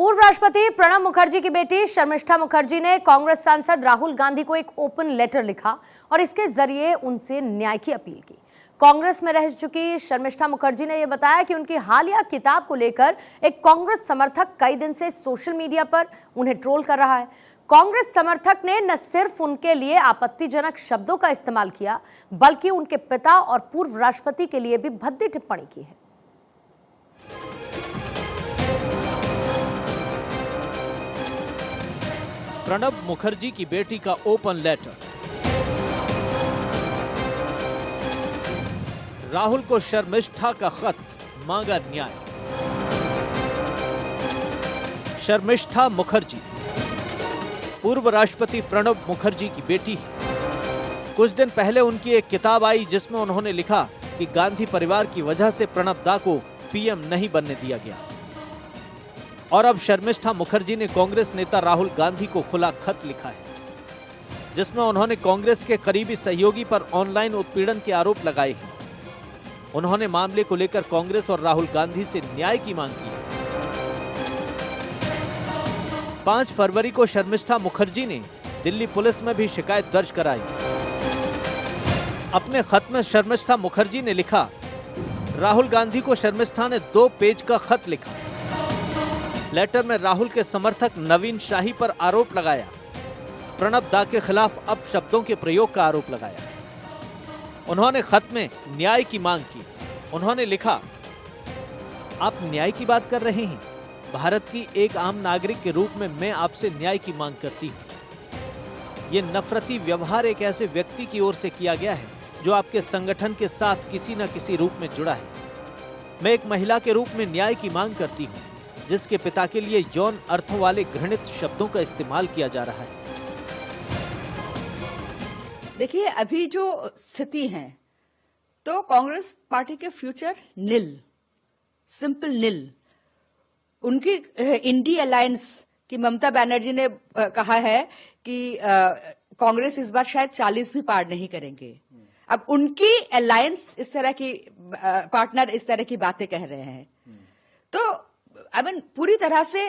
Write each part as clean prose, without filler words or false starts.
पूर्व राष्ट्रपति प्रणब मुखर्जी की बेटी शर्मिष्ठा मुखर्जी ने कांग्रेस सांसद राहुल गांधी को एक ओपन लेटर लिखा और इसके जरिए उनसे न्याय की अपील की। कांग्रेस में रह चुकी शर्मिष्ठा मुखर्जी ने यह बताया कि उनकी हालिया किताब को लेकर एक कांग्रेस समर्थक कई दिन से सोशल मीडिया पर उन्हें ट्रोल कर रहा है। कांग्रेस समर्थक ने न सिर्फ उनके लिए आपत्तिजनक शब्दों का इस्तेमाल किया, बल्कि उनके पिता और पूर्व राष्ट्रपति के लिए भी भद्दी टिप्पणी की है। प्रणब मुखर्जी की बेटी का ओपन लेटर। राहुल को शर्मिष्ठा का खत, मांगा न्याय। शर्मिष्ठा मुखर्जी पूर्व राष्ट्रपति प्रणब मुखर्जी की बेटी है। कुछ दिन पहले उनकी एक किताब आई जिसमें उन्होंने लिखा कि गांधी परिवार की वजह से प्रणब दा को पीएम नहीं बनने दिया गया। और अब शर्मिष्ठा मुखर्जी ने कांग्रेस नेता राहुल गांधी को खुला खत लिखा है, जिसमें उन्होंने कांग्रेस के करीबी सहयोगी पर ऑनलाइन उत्पीड़न के आरोप लगाए हैं। उन्होंने मामले को लेकर कांग्रेस और राहुल गांधी से न्याय की मांग की है। 5 फरवरी को शर्मिष्ठा मुखर्जी ने दिल्ली पुलिस में भी शिकायत दर्ज कराई। अपने खत में शर्मिष्ठा मुखर्जी ने लिखा, राहुल गांधी को शर्मिष्ठा ने 2 पेज का खत लिखा। लेटर में राहुल के समर्थक नवीन शाही पर आरोप लगाया। प्रणब दा के खिलाफ अपशब्दों के प्रयोग का आरोप लगाया। उन्होंने खत में न्याय की मांग की। उन्होंने लिखा, आप न्याय की बात कर रहे हैं। भारत की एक आम नागरिक के रूप में मैं आपसे न्याय की मांग करती हूं। यह नफरती व्यवहार एक ऐसे व्यक्ति की ओर से किया गया है जो आपके संगठन के साथ किसी न किसी रूप में जुड़ा है। मैं एक महिला के रूप में न्याय की मांग करती हूं, जिसके पिता के लिए यौन अर्थों वाले घृणित शब्दों का इस्तेमाल किया जा रहा है। देखिए, अभी जो स्थिति है तो कांग्रेस पार्टी के फ्यूचर निल, सिंपल निल। उनकी इंडी अलायंस की ममता बनर्जी ने कहा है कि कांग्रेस इस बार शायद 40 भी पार नहीं करेंगे। अब उनकी अलायंस इस तरह की पार्टनर इस तरह की बातें कह रहे हैं, तो पूरी तरह से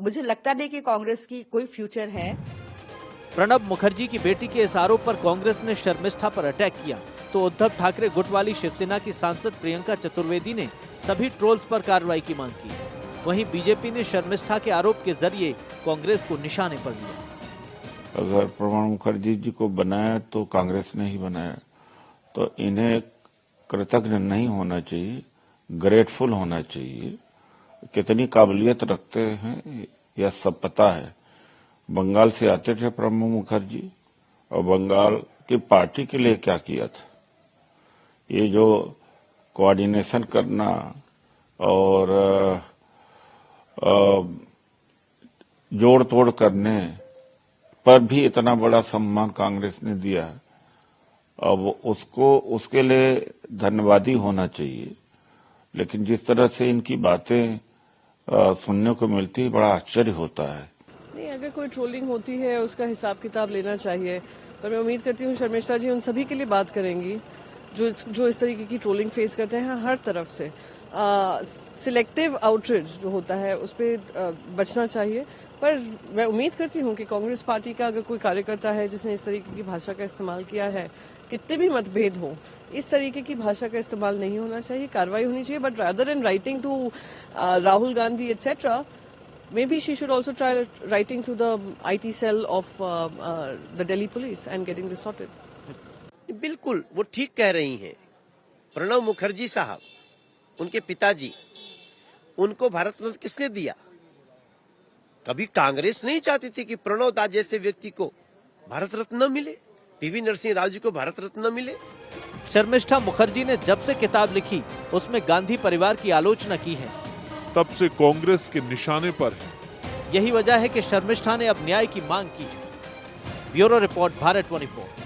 मुझे लगता नहीं कि कांग्रेस की कोई फ्यूचर है। प्रणब मुखर्जी की बेटी के इस आरोप पर कांग्रेस ने शर्मिष्ठा पर अटैक किया तो उद्धव ठाकरे गुट वाली शिवसेना की सांसद प्रियंका चतुर्वेदी ने सभी ट्रोल्स पर कार्रवाई की मांग की। वहीं बीजेपी ने शर्मिष्ठा के आरोप के जरिए कांग्रेस को निशाने पर लिया। अगर प्रणब मुखर्जी जी को बनाया तो कांग्रेस ने ही बनाया, तो इन्हें कृतज्ञ नहीं होना चाहिए, ग्रेटफुल होना चाहिए। कितनी काबिलियत रखते हैं यह सब पता है। बंगाल से आते थे प्रणब मुखर्जी और बंगाल की पार्टी के लिए क्या किया था। ये जो कोऑर्डिनेशन करना और जोड़ तोड़ करने पर भी इतना बड़ा सम्मान कांग्रेस ने दिया है, अब उसको उसके लिए धन्यवादी होना चाहिए। लेकिन जिस तरह से इनकी बातें सुनने को मिलती है, बड़ा आश्चर्य होता है। नहीं, अगर कोई ट्रोलिंग होती है उसका हिसाब किताब लेना चाहिए, पर मैं उम्मीद करती हूँ शर्मिष्ठा जी उन सभी के लिए बात करेंगी जो इस तरीके की ट्रोलिंग फेस करते हैं हर तरफ से। सिलेक्टिव आउटरीच जो होता है उस पर बचना चाहिए। पर मैं उम्मीद करती हूँ कि कांग्रेस पार्टी का अगर कोई कार्यकर्ता है जिसने इस तरीके की भाषा का इस्तेमाल किया है, कितने भी मतभेद हो, इस तरीके की भाषा का इस्तेमाल नहीं होना चाहिए, कार्रवाई होनी चाहिए। But rather than writing to Rahul Gandhi etcetera, maybe she should also try writing to the IT cell of the Delhi police and getting this sorted. बिल्कुल, वो ठीक कह रही हैं। प्रणब मुखर्जी साहब, उनके पिताजी, उनको भारत रत्न किसने दिया? कभी कांग्रेस नहीं चाहती थी कि प्रणब दा जैसे व्यक्ति को भारत रत्न न मिले, पीवी नरसिंह राव जी को भारत रत्न न मिले। शर्मिष्ठा मुखर्जी ने जब से किताब लिखी उसमें गांधी परिवार की आलोचना की है, तब से कांग्रेस के निशाने पर है। यही वजह है कि शर्मिष्ठा ने अब न्याय की मांग की है। Bureau report, Bharat 24।